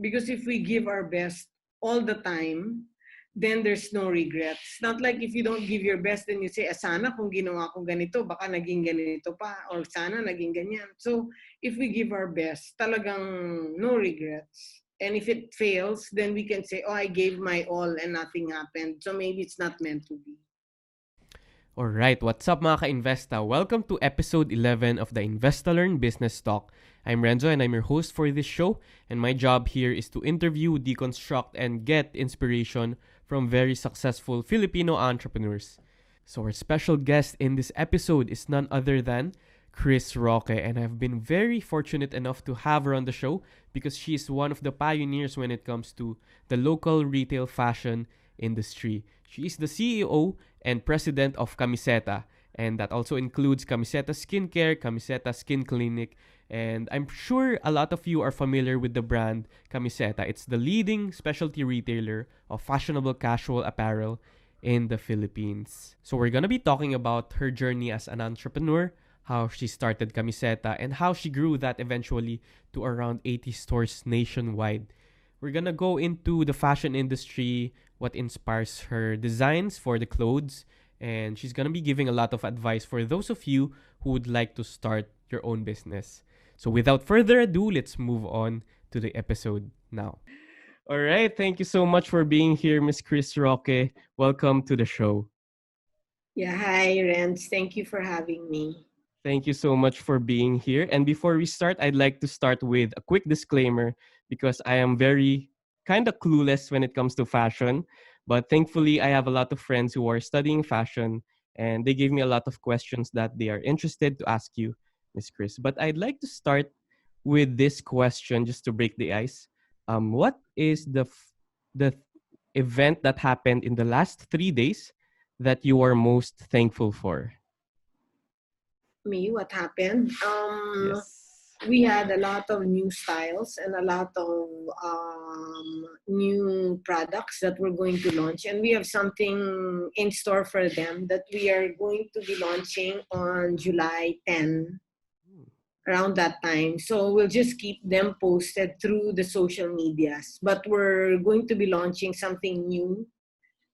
Because if we give our best all the time, then there's no regrets. Not like if you don't give your best, then you say, sana kung ginawa ko ganito, baka naging ganito pa, or sana naging ganyan. So, if we give our best, talagang no regrets. And if it fails, then we can say, I gave my all and nothing happened. So maybe it's not meant to be. Alright, what's up mga ka-Investa? Welcome to episode 11 of the Investa Learn Business Talk. I'm Renzo and I'm your host for this show, and my job here is to interview, deconstruct, and get inspiration from very successful Filipino entrepreneurs. So our special guest in this episode is none other than Cris Roque, and I've been very fortunate enough to have her on the show because she is one of the pioneers when it comes to the local retail fashion industry. She is the CEO and President of Kamiseta, and that also includes Kamiseta Skin Care, Kamiseta Skin Clinic, and I'm sure a lot of you are familiar with the brand Kamiseta. It's the leading specialty retailer of fashionable casual apparel in the Philippines. So we're gonna be talking about her journey as an entrepreneur, how she started Kamiseta, and how she grew that eventually to around 80 stores nationwide. We're gonna go into the fashion industry, what inspires her designs for the clothes, and she's gonna be giving a lot of advice for those of you who would like to start your own business. So without further ado, let's move on to the episode now. All right, thank you so much for being here, Miss Cris Roque. Welcome to the show. Yeah, hi, Renz. Thank you for having me. Thank you so much for being here. And before we start, I'd like to start with a quick disclaimer because I am very kind of clueless when it comes to fashion. But thankfully, I have a lot of friends who are studying fashion and they gave me a lot of questions that they are interested to ask you, Miss Cris. But I'd like to start with this question just to break the ice. What is the event that happened in the last 3 days that you are most thankful for? Me, what happened? Yes. We had a lot of new styles and a lot of new products that we're going to launch, and we have something in store for them that we are going to be launching on July 10, around that time. So we'll just keep them posted through the social medias, but we're going to be launching something new.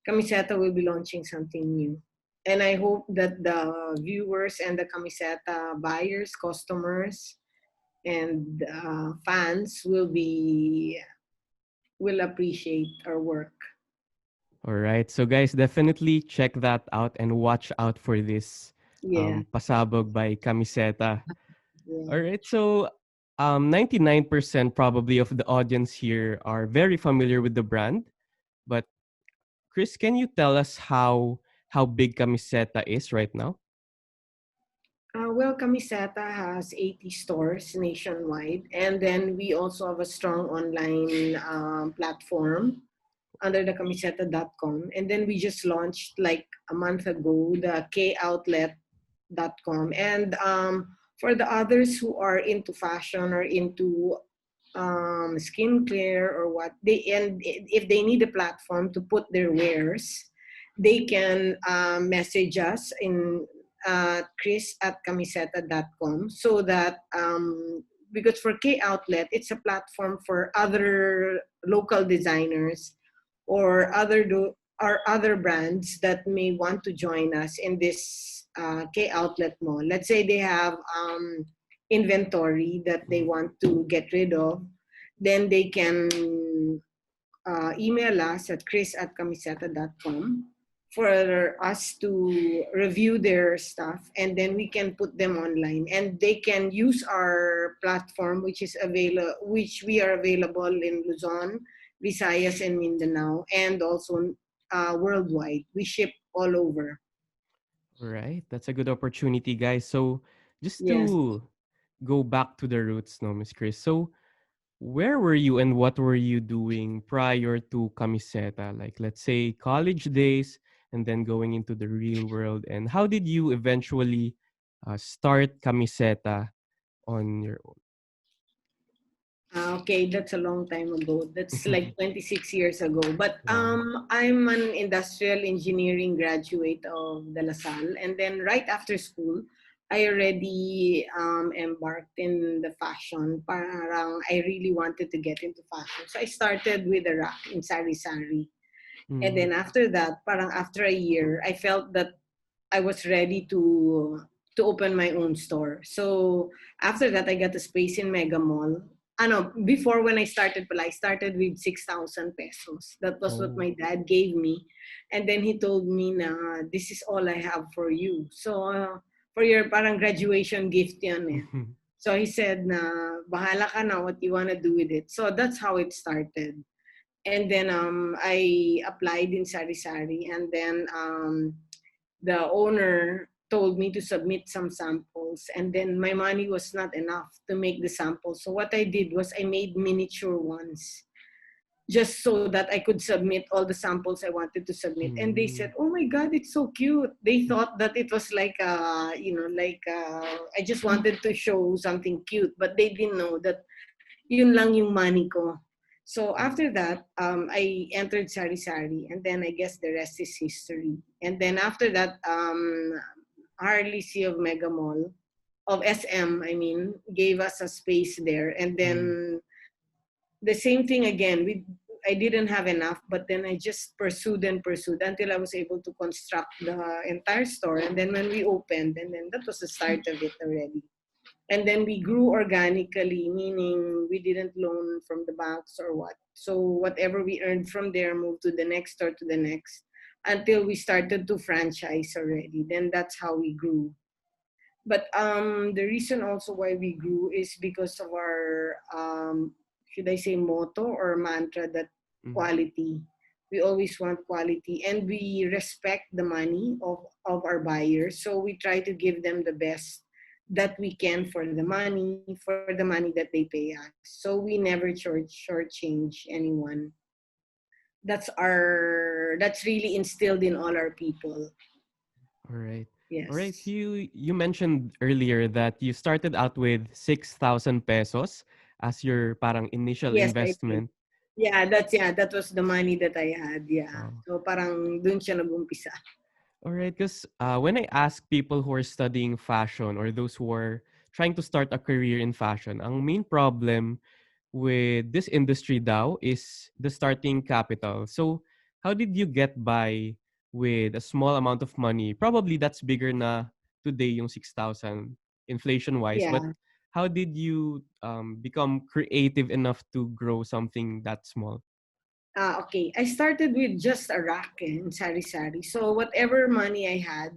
Kamiseta will be launching something new. And I hope that the viewers and the Kamiseta buyers, customers, and fans will appreciate our work. All right. So guys, definitely check that out and watch out for this Yeah. Pasabog by Kamiseta. Yeah. All right. So 99% probably of the audience here are very familiar with the brand. But Cris, can you tell us how big Kamiseta is right now? Well, Kamiseta has 80 stores nationwide, and then we also have a strong online platform under the kamiseta.com. And then we just launched like a month ago the koutlet.com. And for the others who are into fashion or into skincare or what, and if they need a platform to put their wares, they can message us in Criss at kamiseta.com, so that because for K Outlet, it's a platform for other local designers or other brands that may want to join us in this K Outlet mall. Let's say they have inventory that they want to get rid of, then they can email us at chris@kamiseta.com for us to review their stuff, and then we can put them online, and they can use our platform, which we are available in Luzon, Visayas, and Mindanao, and also worldwide. We ship all over. All right. That's a good opportunity, guys. So just Yes. to go back to the roots, no, Miss Cris. So where were you and what were you doing prior to Kamiseta? Like, let's say, college days and then going into the real world. And how did you eventually start Kamiseta on your Okay, that's a long time ago. That's like own? 26 years ago. But Wow. I'm an industrial engineering graduate of De La Salle. And then right after school, I already embarked in the fashion. Parang I really wanted to get into fashion. So I started with a rack in sari-sari. And Mm. then after that, parang after a year, I felt that I was ready to open my own store. So after that, I got a space in Mega Mall. Ano, before when I started I started with 6,000 pesos. That was what Oh. my dad gave me. And then he told me na, this is all I have for you. So, for your parang graduation gift yan eh. Mhm. So he said na, bahala ka na what you wanna do with it. So that's how it started. And then I applied in Sari Sari, and then the owner told me to submit some samples, and then my money was not enough to make the samples. So what I did was I made miniature ones just so that I could submit all the samples I wanted to submit. And they Mm. said, "Oh my God, it's so cute." They thought that it was like, I just wanted to show something cute, but they didn't know that yun lang yung money ko. So after that, I entered Sari Sari, and then I guess the rest is history. And then after that, Harley C of Mega Mall, of SM, I mean, gave us a space there. And Mm. then the same thing again. I didn't have enough, but then I just pursued and pursued until I was able to construct the entire store. And then when we opened, and then that was the start of it already. And then we grew organically, meaning we didn't loan from the banks or what. So whatever we earned from there moved to the next store, to the next, until we started to franchise already. Then that's how we grew. But the reason also why we grew is because of our, should I say, motto or mantra, that Mm. quality. We always want quality, and we respect the money of our buyers. So we try to give them the best that we can for the money, for the money that they pay us. So we never shortchange anyone. That's really instilled in all our people. All right. All right. Yes. You mentioned earlier that you started out with 6,000 pesos as your parang initial Yes, I did. investment. Yeah, that was the money that I had. Yeah. Wow. So parang dun siya nag-umpisa. All right, because when I ask people who are studying fashion or those who are trying to start a career in fashion, ang main problem with this industry daw is the starting capital. So, how did you get by with a small amount of money? Probably that's bigger na today yung 6,000 inflation wise, but Yeah. how did you become creative enough to grow something that small? Okay. I started with just a rack in sari-sari. So whatever money I had,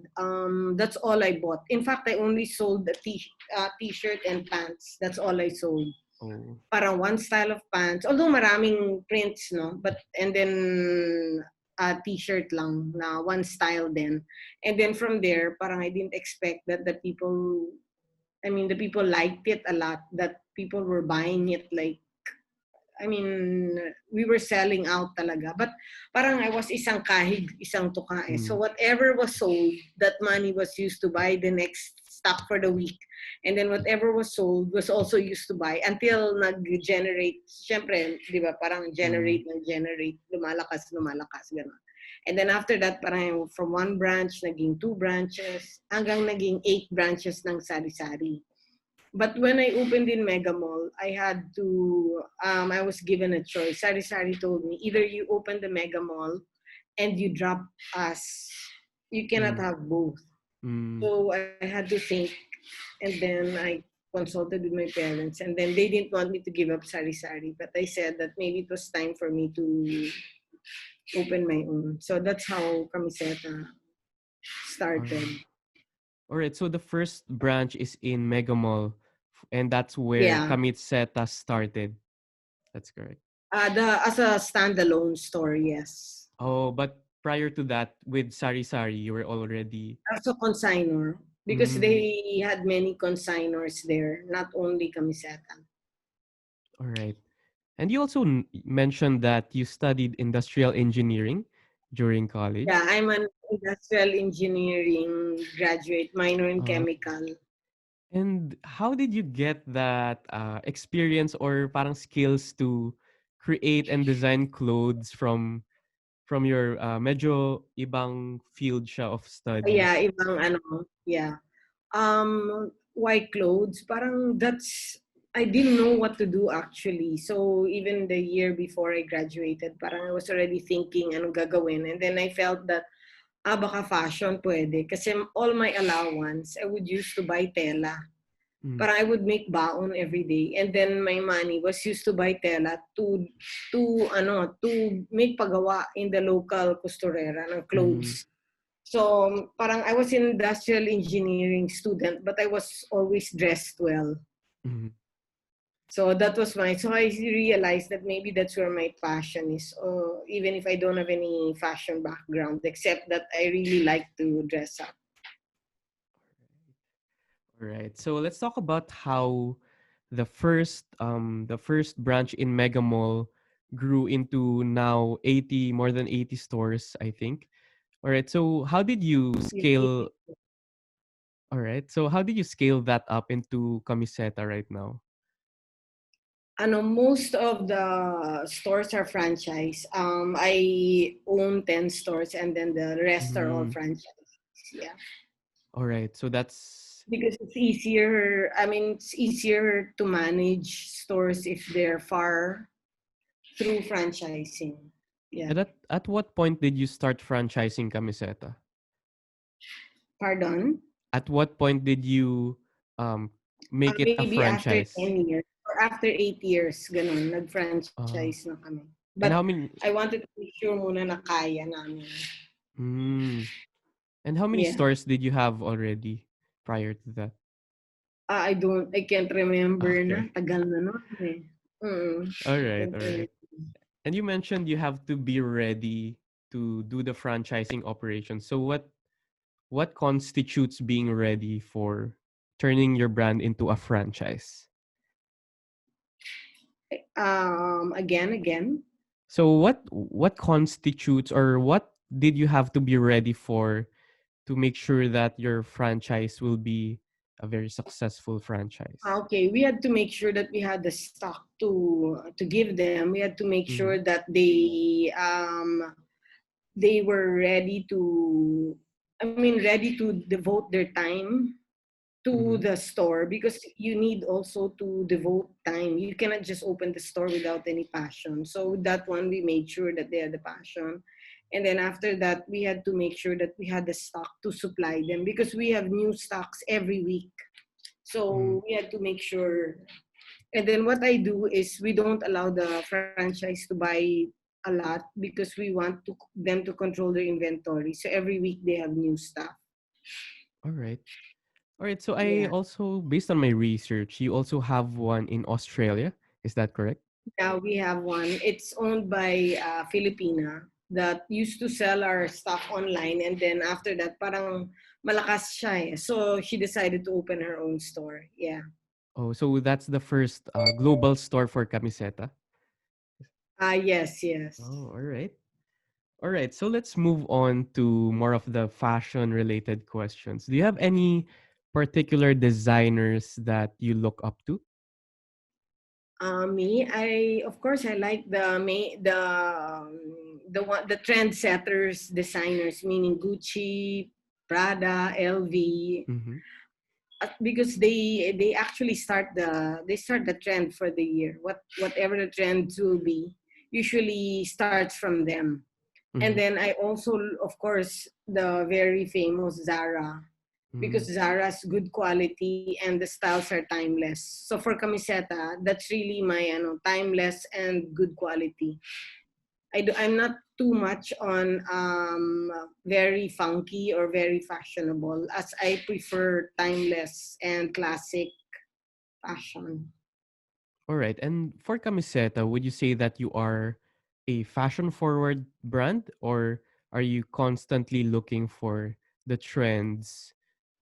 that's all I bought. In fact, I only sold the t-shirt and pants. That's all I sold. Oh. Parang one style of pants. Although maraming prints, no? But, and then a t-shirt lang na one style then. And then from there, parang I didn't expect that the people liked it a lot, that people were buying it like, I mean, we were selling out talaga. But parang I was isang kahig, isang tuka eh. So Mm. whatever was sold, that money was used to buy the next stock for the week. And then whatever was sold was also used to buy until nag-generate. Siyempre, di ba, parang Mm. generate, lumalakas, gano'n. And then after that, parang from one branch, naging two branches, hanggang naging 8 branches ng sari-sari. But when I opened in Mega Mall, I was given a choice. Sari Sari told me, either you open the Mega Mall and you drop us. You cannot Mm. have both. Mm. So I had to think, and then I consulted with my parents, and then they didn't want me to give up Sari Sari. But I said that maybe it was time for me to open my own. So that's how Kamiseta All started. right. All right. So the first branch is in Mega Mall, and that's where Yeah. Kamiseta started. That's correct. As a standalone store, yes. Oh, but prior to that, with Sari Sari, you were already. As a consignor, because Mm, they had many consignors there, not only Kamiseta. all right. And you also mentioned that you studied industrial engineering during Yeah, college. I'm an industrial engineering graduate, minor in Uh, chemical. and how did you get that experience or parang skills to create and design clothes from your medyo ibang field siya of study? Yeah, ibang ano, yeah. White clothes. Parang I didn't know what to do actually. So even the year before I graduated, parang I was already thinking anong gagawin. And then I felt that, baka fashion pwede. Kasi all my allowance, I would use to buy tela. Parang I would make baon every day. And then my money was used to buy tela to make pagawa in the local costurera ng clothes. So parang I was an industrial engineering student, but I was always dressed well. So that was so I realized that maybe that's where my passion is. Even if I don't have any fashion background, except that I really like to dress up. All right. So let's talk about how the first branch in Mega Mall grew into now 80 more than 80 stores, I think. All right. So how did you scale All right. So how did you scale that up into Kamiseta right now? Most of the stores are franchise. I own 10 stores and then the rest are all franchise. Yeah. All right. So that's Because it's easier. I mean, it's easier to manage stores if they're far through franchising. Yeah. and at what point did you start franchising Kamiseta? Pardon? At what point did you make it a Maybe after franchise? 10 years or after 8 years, ganun, Uh, nag-franchise na kami. and But how many I wanted to make sure muna na kaya namin. mm, and how many Yeah. stores did you have already prior to that? I can't remember na. Okay. Tagal na nun eh. All I right, can't all right. remember. And you mentioned you have to be ready to do the franchising operation. So what constitutes being ready for turning your brand into a franchise? Again. So what constitutes or what did you have to be ready for to make sure that your franchise will be a very successful franchise? Okay, we had to make sure that we had the stock to give them. We had to make sure Mm-hmm. that they were ready to, ready to devote their time to Mm-hmm. the store, because you need also to devote time. You cannot just open the store without any passion. So that one, we made sure that they had the passion. And then after that, we had to make sure that we had the stock to supply them, because we have new stocks every week. Mm-hmm. So we had to make sure. And then what I do is we don't allow the franchise to buy a lot, because we want them to control their inventory. So every week they have new stuff. All right. All right. So I Yeah. also, based on my research, you also have one in Australia. Is that correct? Now we have one. It's owned by Filipina that used to sell our stuff online, and then after that, parang malakas siya eh. So she decided to open her own store. Yeah. Oh, so that's the first global store for Kamiseta. Yes, yes. Oh, all right. All right. So let's move on to more of the fashion related questions. Do you have any particular designers that you look up to? Me, I of course I like the trendsetters designers, meaning Gucci, Prada, LV, Mm-hmm. because they actually start the trend for the year. Whatever the trends will be, usually starts from them. And Mm-hmm. then I also, of course, the very famous Zara, because Zara's good quality and the styles are timeless. So for Kamiseta, that's really my timeless and good quality. I'm not too much on very funky or very fashionable, as I prefer timeless and classic fashion. All right. And for Kamiseta, would you say that you are a fashion forward brand, or are you constantly looking for the trends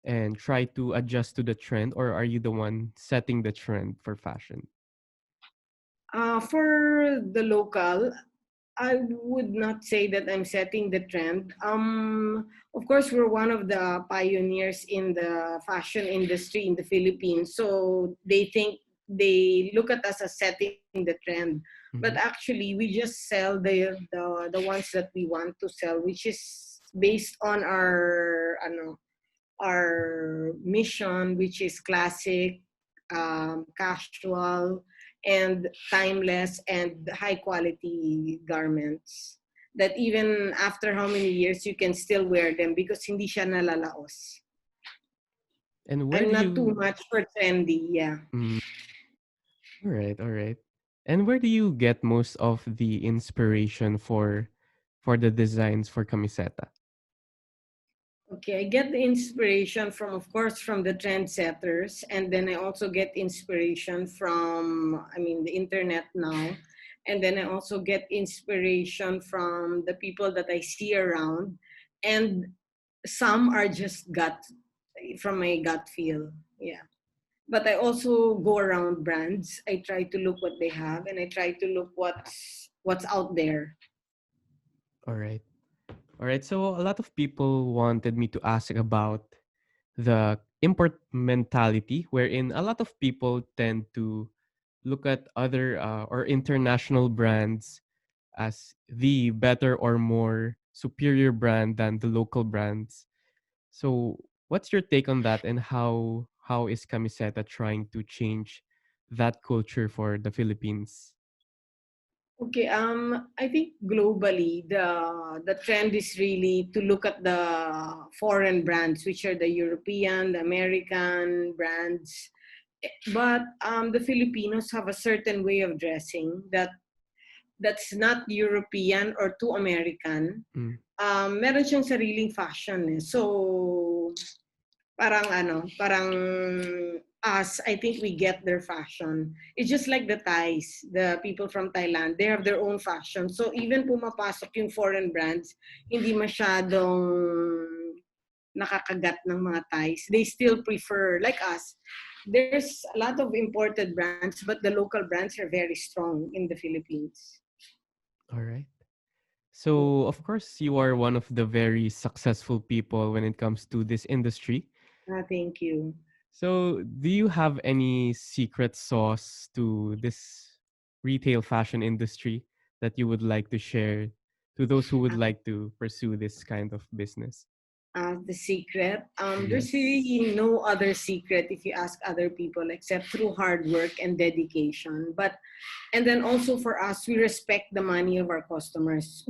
and try to adjust to the trend, or are you the one setting the trend for fashion? For the local, I would not say that I'm setting the trend. Of course, we're one of the pioneers in the fashion industry in the Philippines. So they look at us as setting the trend. But Mm-hmm. actually, we just sell the ones that we want to sell, which is based on our our mission, which is classic, casual, and timeless, and high quality garments that even after how many years you can still wear them because hindi siya nalalaos. And where I'm do not too you much for trendy, yeah. mm, all right, all right. And where do you get most of the inspiration for the designs for Kamiseta? Okay, I get the inspiration from, of course, from the trendsetters, and then I also get inspiration from, I mean, the internet now, and then I also get inspiration from the people that I see around, and some are just gut, from my gut feel, yeah. But I also go around brands. I try to look what they have, and I try to look what's out there. All right. All right. So a lot of people wanted me to ask about the import mentality, wherein a lot of people tend to look at other or international brands as the better or more superior brand than the local brands. So, what's your take on that, and how is Camiseta trying to change that culture for the Philippines? Okay, I think globally the trend is really to look at the foreign brands, which are the European, the American brands. But the Filipinos have a certain way of dressing that's not European or too American. Mm, Meron siyang sariling fashion. Eh. So parang us, I think we get their fashion. It's just like the Thais, the people from Thailand, they have their own fashion. So even pumapasok yung foreign brands, hindi masyadong nakakagat ng mga Thais. They still prefer, like us, there's a lot of imported brands, but the local brands are very strong in the Philippines. all right. So, of course, you are one of the very successful people when it comes to this industry. Thank you. So, do you have any secret sauce to this retail fashion industry that you would like to share to those who would like to pursue this kind of business? The secret. There's Yes. really no other secret if you ask other people except through hard work and dedication. But and then also for us, we respect the money of our customers.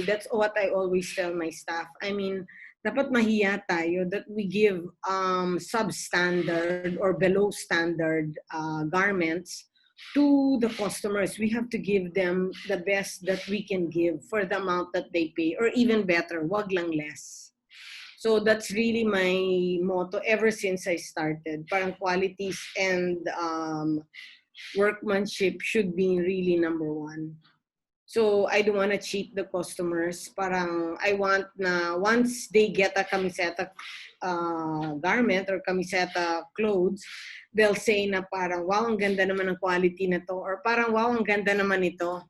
That's what I always tell my staff. I mean, dapat mahiya tayo that we give substandard or below standard garments to the customers. We have to give them the best that we can give for the amount that they pay, or even better, wag lang less. So that's really my motto ever since I started. Parang qualities and workmanship should be really number one. So I don't want to cheat the customers. Parang I want na once they get a camiseta garment or camiseta clothes, they'll say na parang, wow, ang ganda naman ng quality na to. Or parang, wow, ang ganda naman ito.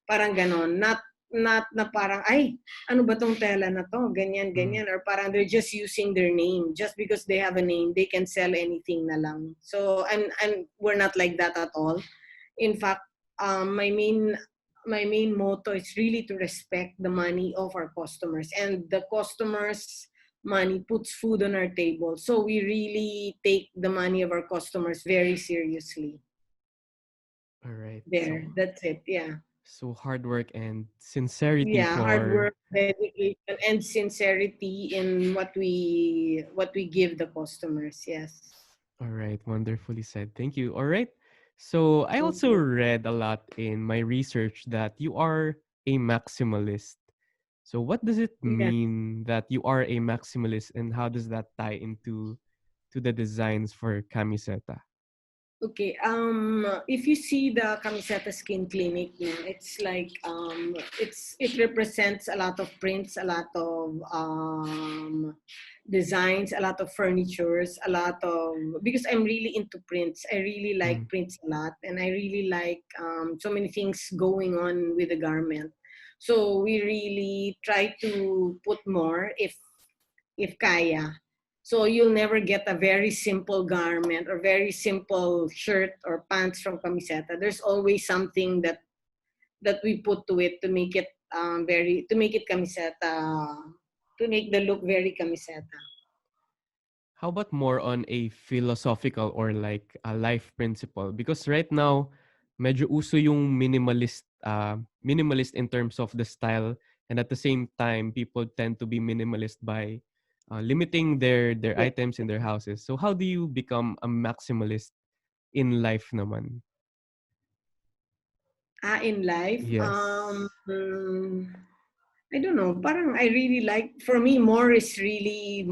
Parang ganon. Not na parang, ay, ano ba tong tela na to? Ganyan, Mm, ganyan. Or parang they're just using their name. Just because they have a name, they can sell anything na lang. So we're not like that at all. In fact, my main motto is really to respect the money of our customers. And the customers' money puts food on our table. So we really take the money of our customers very seriously. all right. There, that's it. Yeah. So hard work and sincerity Yeah, hard for work, dedication, and sincerity in what we give the customers. Yes. all right, wonderfully said. Thank you. All right. So I Thank also you. read a lot in my research that you are a maximalist. So what does it Yeah. mean that you are a maximalist, and how does that tie into to the designs for Kamiseta? Okay. If you see the Kamiseta Skin Clinic, no, it's like it represents a lot of prints, a lot of designs, a lot of furnitures, a lot of because I'm really into prints. I really like Mm, prints a lot, and I really like so many things going on with the garment. So we really try to put more if kaya. So you'll never get a very simple garment or very simple shirt or pants from Kamiseta. There's always something that we put to it to make it very to make it Kamiseta, to make the look very Kamiseta. How about more on a philosophical or like a life principle? Because right now, medyo uso yung minimalist in terms of the style, and at the same time, people tend to be minimalist by limiting their Yeah. items in their houses. So how do you become a maximalist in life naman? In life, Yes. I don't know. Parang I really like. For me, more is really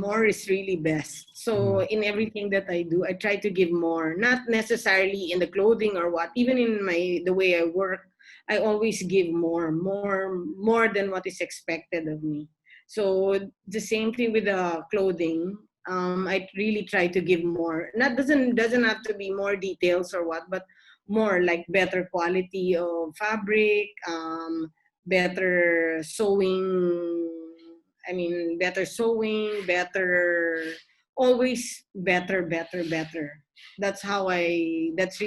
best. So Mm-hmm. in everything that I do, I try to give more. Not necessarily in the clothing or what. Even in the way I work, I always give more than what is expected of me. So the same thing with the clothing. I really try to give more. Not doesn't have to be more details or what, but more like better quality of fabric, better sewing. I mean, better sewing, better, always better, better, better. That's how I, that's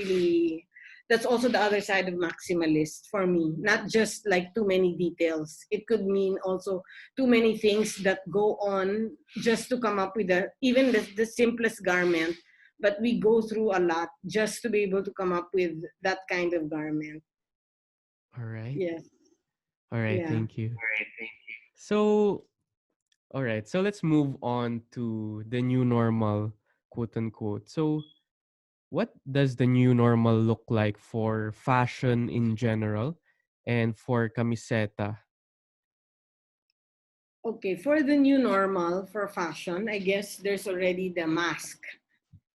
also the other side of maximalist for me. Not just like too many details. It could mean also too many things that go on just to come up with even the simplest garment, but we go through a lot just to be able to come up with that kind of garment. All right. Yes. All right. Yeah. Thank you. So, all right. So let's move on to the new normal, quote unquote. So, what does the new normal look like for fashion in general and for Kamiseta? Okay, for the new normal for fashion, I guess there's already the mask.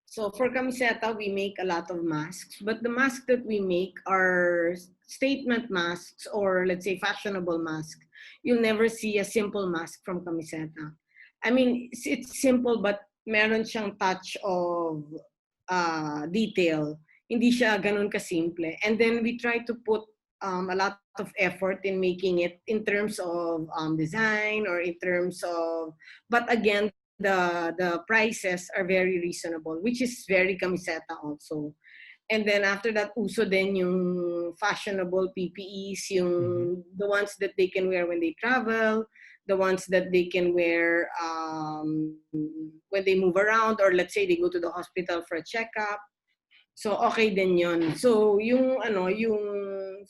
So for Kamiseta, we make a lot of masks, but the masks that we make are statement masks, or let's say fashionable masks. You'll never see a simple mask from Kamiseta. I mean, it's simple, but meron siyang touch of detail. Hindi siya ganun kasimple. And then we try to put a lot of effort in making it in terms of design, or in terms of, but again, the prices are very reasonable, which is very Kamiseta also. And then after that, uso din yung fashionable PPEs, Mm-hmm. the ones that they can wear when they travel, the ones that they can wear when they move around, or let's say they go to the hospital for a checkup. So okay din 'yon. So yung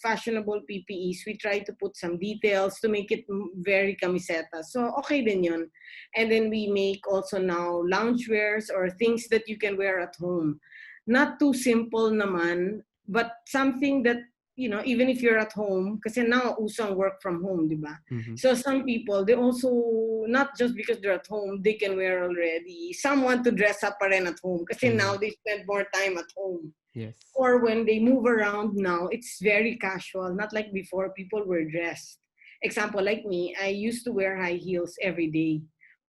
fashionable PPEs, we try to put some details to make it very Kamiseta. So okay din 'yon. And then we make also now loungewears, or things that you can wear at home. Not too simple naman, but something that, even if you're at home, kasi now usang work from home, di ba? Mm-hmm. So some people, they also, not just because they're at home, they can wear already. Some want to dress up pa rin at home kasi Mm-hmm. now they spend more time at home. Yes. Or when they move around now, it's very casual. Not like before, people were dressed. Example, like me, I used to wear high heels every day.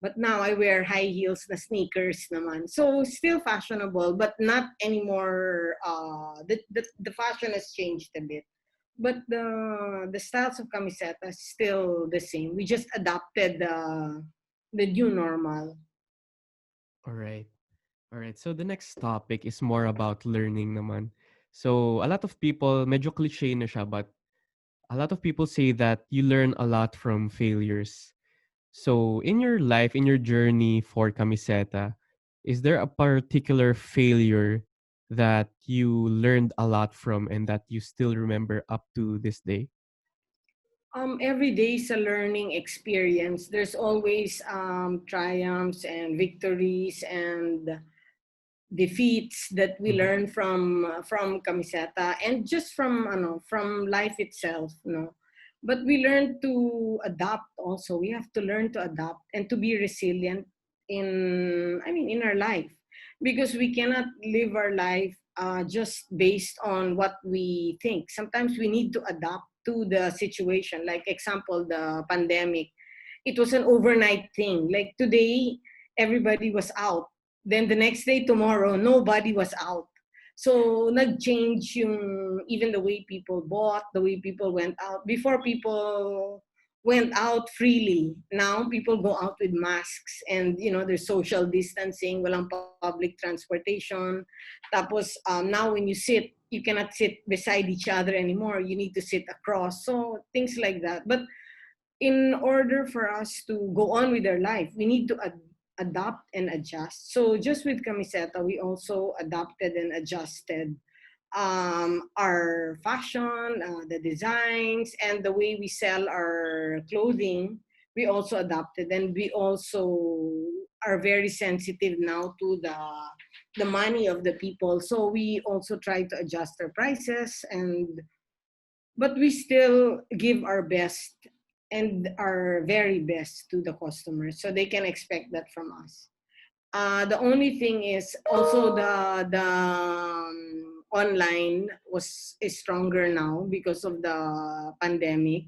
But now I wear high heels na sneakers naman. So still fashionable, but not anymore. The fashion has changed a bit. But the styles of camiseta is still the same. We just adopted the new normal. All right. All right. So the next topic is more about learning naman. So a lot of people, medyo cliche na siya, but a lot of people say that you learn a lot from failures. So in your life, in your journey for Kamiseta, is there a particular failure that you learned a lot from and that you still remember up to this day? Every day is a learning experience. There's always triumphs and victories and defeats that we Mm-hmm. learn from camiseta, and just from life itself, but we learn to adapt also. We have to learn to adapt and to be resilient in our life, because we cannot live our life just based on what we think. Sometimes we need to adapt to the situation. Like example, the pandemic, it was an overnight thing. Like today, everybody was out. Then the next day, tomorrow, nobody was out. So nag-change yung even the way people bought, the way people went out. Before, people went out freely. Now people go out with masks, and there's social distancing, walang public transportation. Tapos now when you sit, you cannot sit beside each other anymore. You need to sit across. So things like that. But in order for us to go on with our life, we need to adopt and adjust. So just with Kamiseta, we also adopted and adjusted our fashion, the designs, and the way we sell our clothing. We also adopted, and we also are very sensitive now to the money of the people. So we also try to adjust our prices, and but we still give our best and our very best to the customers, so they can expect that from us. The only thing is also the online is stronger now because of the pandemic.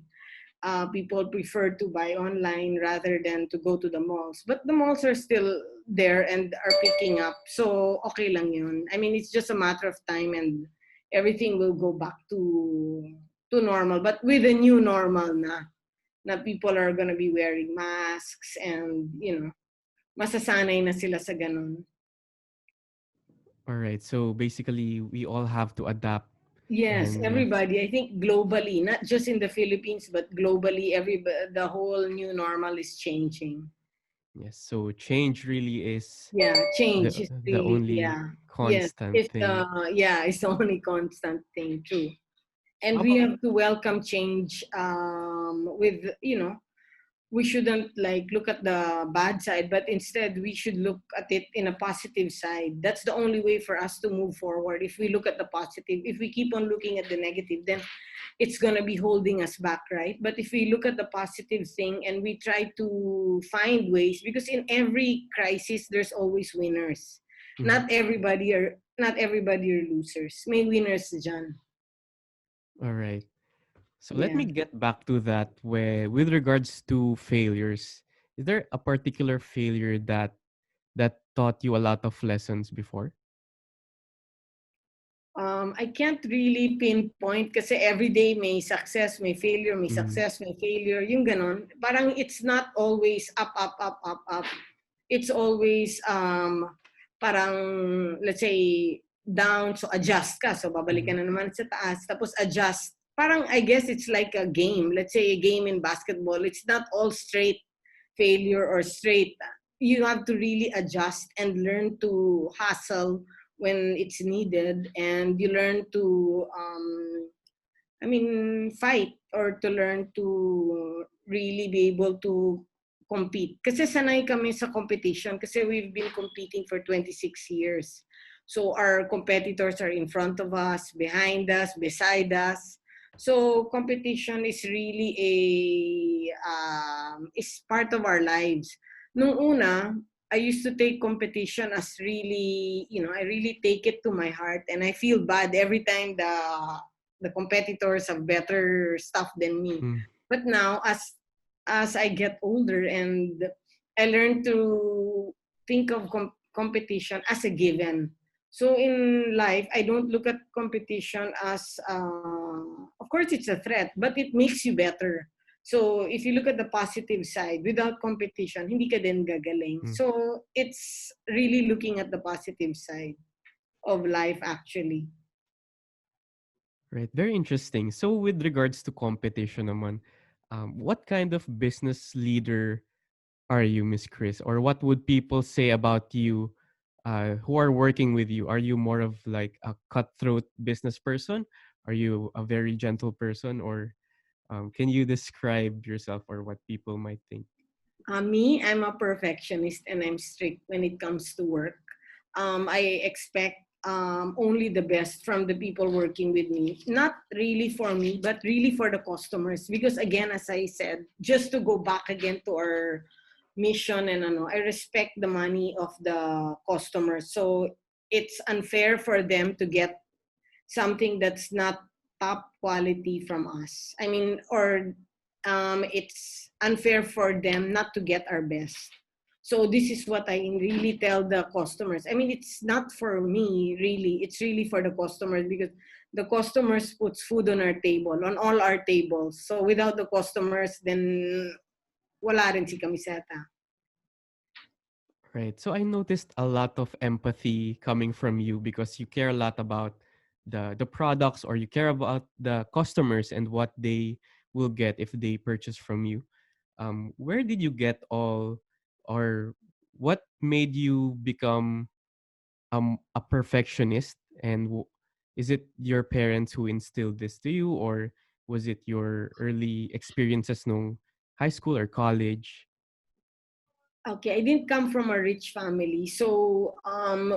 People prefer to buy online rather than to go to the malls. But the malls are still there and are picking up. So okay lang yun. I mean, it's just a matter of time and everything will go back to normal. But with a new normal na people are gonna be wearing masks and, masasanay na sila sa ganun. All right. So basically, we all have to adapt, Yes, and yeah, everybody. I think globally, not just in the Philippines, but globally, the whole new normal is changing. yes. So change really is Yeah, change the is the really, only yeah. Yes, constant it's thing. yeah, it's the only constant thing, true. And How we about have to welcome change with, we shouldn't like look at the bad side, but instead we should look at it in a positive side. That's the only way for us to move forward. If we look at the positive, if we keep on looking at the negative, then it's going to be holding us back, right? But if we look at the positive thing and we try to find ways, because in every crisis there's always winners. mhm. Not everybody are losers. May winners dyan. All right. So let Yeah. me get back to that where with regards to failures, is there a particular failure that taught you a lot of lessons before? I can't really pinpoint kasi every day may success, may failure, may Mm, success, may failure, yung ganon. Parang it's not always up, up, up, up, up. It's always parang, let's say, down, so adjust ka. So babalik ka mhm, na naman sa taas, tapos adjust. Parang I guess it's like a game. Let's say a game in basketball. It's not all straight failure or straight. You have to really adjust and learn to hustle when it's needed, and you learn to fight, or to learn to really be able to compete. Kasi sanay kami sa competition kasi we've been competing for 26 years. So our competitors are in front of us, behind us, beside us. So competition is really is part of our lives. Nung una, I used to take competition as really, I really take it to my heart, and I feel bad every time the competitors have better stuff than me. mm, But now, as I get older and I learn to think of competition as a given. So in life, I don't look at competition as, of course, it's a threat, but it makes you better. So if you look at the positive side, without competition, hindi ka din gagaling. mm. So it's really looking at the positive side of life, actually. Right. Very interesting. So with regards to competition naman, what kind of business leader are you, Miss Chris? Or what would people say about you who are working with you? Are you more of like a cutthroat business person? Are you a very gentle person? Or can you describe yourself or what people might think? Me, I'm a perfectionist and I'm strict when it comes to work. I expect only the best from the people working with me. Not really for me, but really for the customers. Because again, as I said, just to go back again to our mission and I respect the money of the customers. So it's unfair for them to get something that's not top quality from us. I mean, or it's unfair for them not to get our best. So this is what I really tell the customers. I mean, it's not for me really. It's really for the customers, because the customers puts food on our table, on all our tables. So without the customers, then wala rin si Kamiseta. Right. So I noticed a lot of empathy coming from you because you care a lot about the products, or you care about the customers and what they will get if they purchase from you. Where did you get all, or what made you become a perfectionist, and is it your parents who instilled this to you, or was it your early experiences no high school or college? Okay, I didn't come from a rich family, so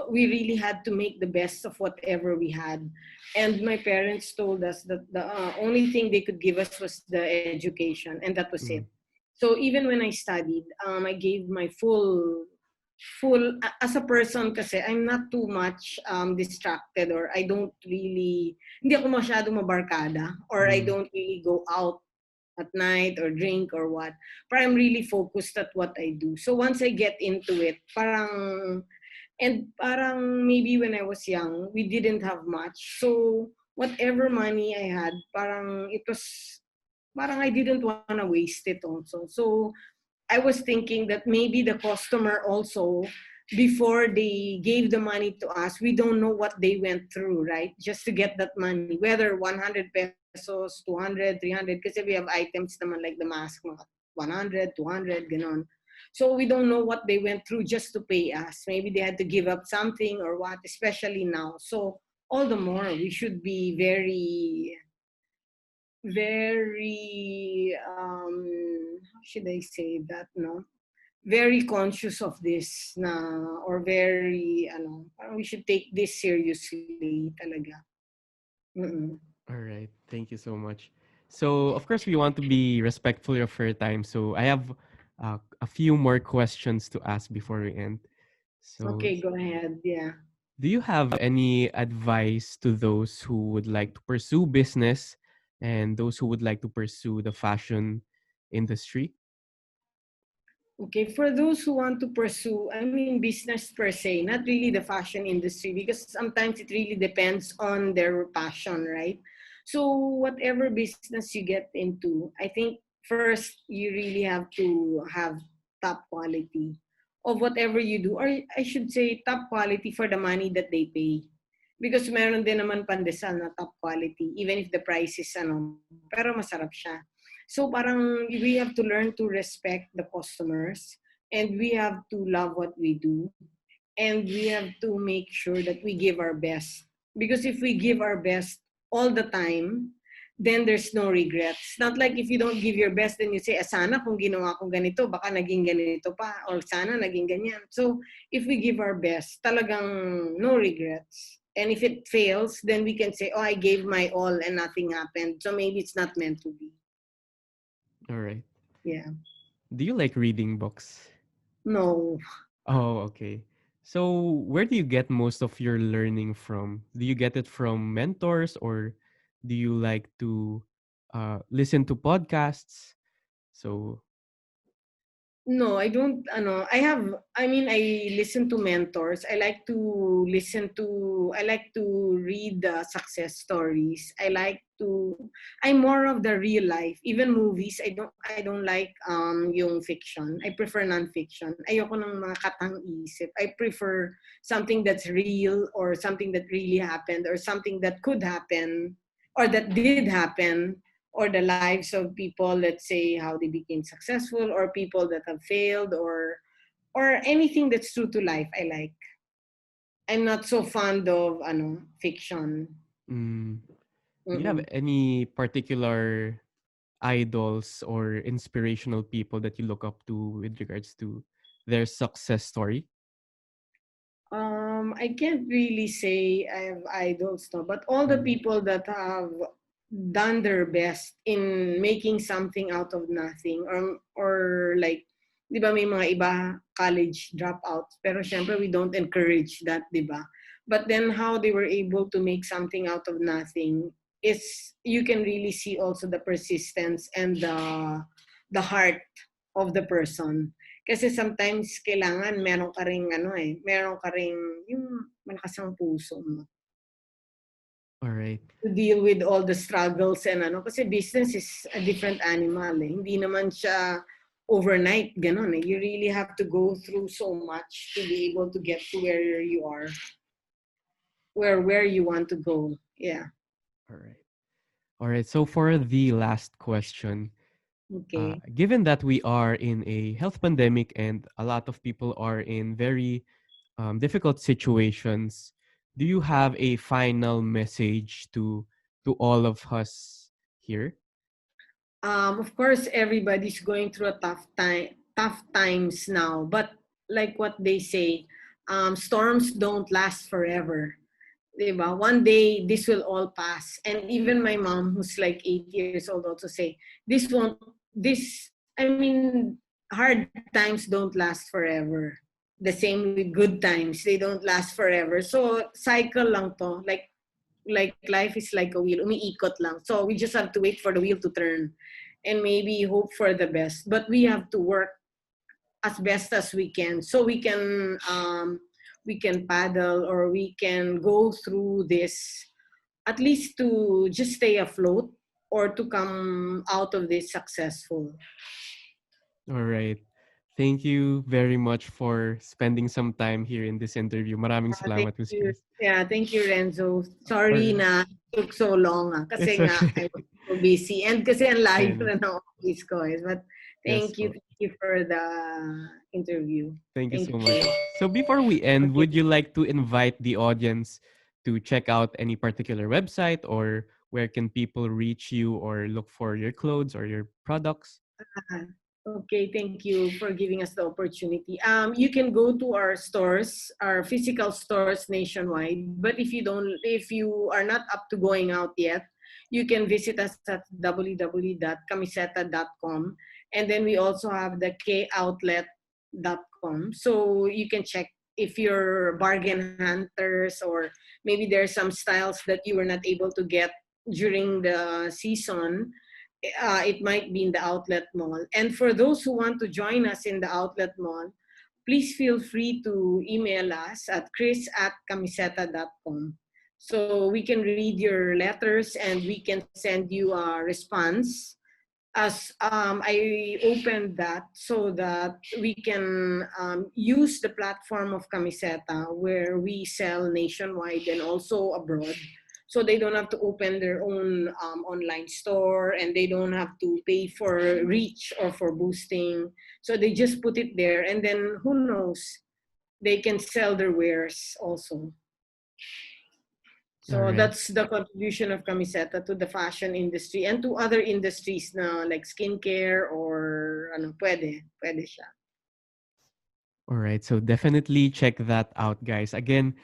we really had to make the best of whatever we had. And my parents told us that the only thing they could give us was the education, and that was it. Mm, So even when I studied, I gave my as a person kasi I'm not too much distracted, or I don't really, hindi ako masyado mabarkada, or I mm, don't really go out at night or drink or what. But I'm really focused at what I do. So once I get into it, parang maybe when I was young, we didn't have much. So whatever money I had, parang I didn't want to waste it also. So I was thinking that maybe the customer also, before they gave the money to us, we don't know what they went through, right? Just to get that money, whether 100 pesos, 200, 300, kasi we have items naman like the mask, mga 100, 200, ganon. So we don't know what they went through just to pay us. Maybe they had to give up something or what, especially now. So all the more, we should be very, how should I say that, no? Very conscious of this na, or very, parang we should take this seriously talaga. Mm-mm. all right, thank you so much. So of course we want to be respectful of her time, so I have a few more questions to ask before we end. So, Okay, go ahead. Yeah. do you have any advice to those who would like to pursue business and those who would like to pursue the fashion industry? Okay, for those who want to pursue, I mean, business per se, not really the fashion industry, because sometimes it really depends on their passion, right? So, whatever business you get into, I think first you really have to have top quality of whatever you do, or I should say top quality for the money that they pay. Because meron din naman pandesal na top quality, even if the price is pero masarap siya. So parang we have to learn to respect the customers, and we have to love what we do, and we have to make sure that we give our best. Because if we give our best all the time, then there's no regrets. Not like if you don't give your best, then you say, sana kung ginawa kong ganito, baka naging ganito pa, or sana naging ganyan. So if we give our best, talagang no regrets. And if it fails, then we can say, oh, I gave my all and nothing happened. So maybe it's not meant to be. All right. Yeah. Do you like reading books? No. Oh, okay. So, where do you get most of your learning from? Do you get it from mentors, or do you like to listen to podcasts? So, No, I don't. I mean, I listen to mentors. I like to read the success stories. I'm more of the real life. Even movies, I don't like yung fiction. I prefer non-fiction. Ayoko ng mga katang isip. I prefer something that's real, or something that really happened, or something that could happen, or that did happen, or the lives of people, let's say how they became successful, or people that have failed, or anything that's true to life. I like. I'm not so fond of fiction. mm, do you have Mm-mm. any particular idols or inspirational people that you look up to with regards to their success story? I can't really say I have idols, no, but all the Mm, people that have done their best in making something out of nothing, or like, di ba may mga iba college dropouts, pero syempre we don't encourage that, di ba? But then how they were able to make something out of nothing is, you can really see also the persistence and the heart of the person. Kasi sometimes kailangan meron ka ring meron ka ring yung malakas ang puso mo all right. to deal with all the struggles, and kasi business is a different animal eh. Hindi naman siya overnight ganon eh. You really have to go through so much to be able to get to where you are, where you want to go. Yeah. All right. All right. So for the last question, Okay. Given that we are in a health pandemic and a lot of people are in very difficult situations, do you have a final message to all of us here? Of course, everybody's going through a tough times now. But like what they say, storms don't last forever. Diba? One day, this will all pass. And even my mom, who's like 8 years old, also say, this won't, this, I mean, hard times don't last forever. The same with good times, they don't last forever. So, cycle lang to. Like life is like a wheel, umiikot lang. So, we just have to wait for the wheel to turn and maybe hope for the best. But we have to work as best as we can so we can paddle or we can go through this at least to just stay afloat or to come out of this successful. All right. Thank you very much for spending some time here in this interview. Maraming Thank salamat, Miss you. Chris. Yeah, thank you, Renzo. All Sorry right. na it took so long It's kasi nga I okay. was so busy and kasi ang layo And na ng office ko but yes po. thank you for the interview. Thank you Thank so much. you. So before we end, Okay. would you like to invite the audience to check out any particular website, or where can people reach you or look for your clothes or your products? Ah, Okay, thank you for giving us the opportunity. You can go to our stores, our physical stores nationwide. But if you are not up to going out yet, you can visit us at www.kamiseta.com, and then we also have the koutlet.com. So you can check if you're bargain hunters or maybe there's some styles that you were not able to get during the season. It might be in the outlet mall. And for those who want to join us in the outlet mall, please feel free to email us at chris@kamiseta.com. So we can read your letters and we can send you a response as I opened that so that we can use the platform of Kamiseta where we sell nationwide and also abroad. So they don't have to open their own online store and they don't have to pay for reach or for boosting. So they just put it there and then who knows, they can sell their wares also. All So right. that's the contribution of Kamiseta to the fashion industry and to other industries na like skincare or ano, pwede siya. All right. So definitely check that out, guys. Again,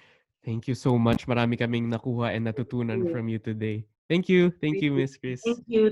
thank you so much. Marami kaming nakuha and natutunan from you today. Thank you. Thank you, Miss Chris. Thank you.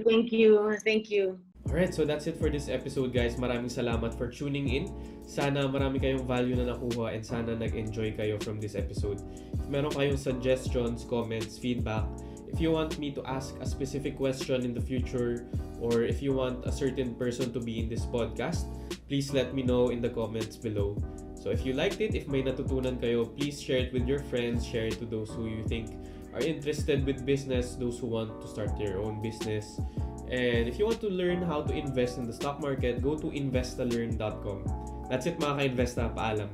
Alright, so that's it for this episode, guys. Maraming salamat for tuning in. Sana marami kayong value na nakuha and sana nag-enjoy kayo from this episode. If meron kayong suggestions, comments, feedback, if you want me to ask a specific question in the future, or if you want a certain person to be in this podcast, please let me know in the comments below. So if you liked it, if may natutunan kayo, please share it with your friends, share it to those who you think are interested with business, those who want to start their own business. And if you want to learn how to invest in the stock market, go to investalearn.com. That's it mga ka-investa. Paalam.